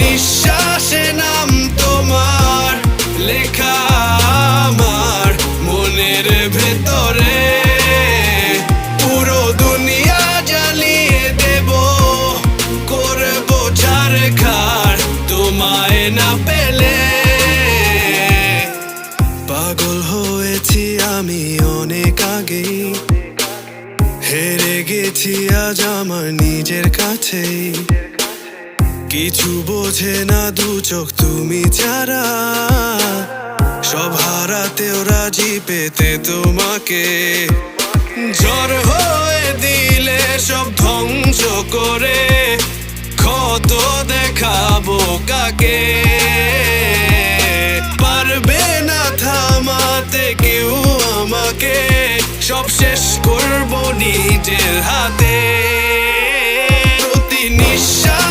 নিঃশ্বাসে নাম তোমার লেখা আমার মনের ভেতরে। পুরো দুনিয়া জ্বালিয়ে দেব, করবো ছারখার তোমায় না পেলে। পাগল হয়েছি আমি অনেক আগেই, হেরে গেছি আজ আমার নিজের কাছেই। কিছু বোঝে না দু চোখ তুমি ছাড়া, সব হারাতেও রাজি পেতে তোমাকে। ঝড় হয়ে দিলে সব ধ্বংস করে ক্ষত দেখাবো কাকে। পারবে না থামাতে কেউ আমাকে, সব শেষ করবো নিজের হাতে।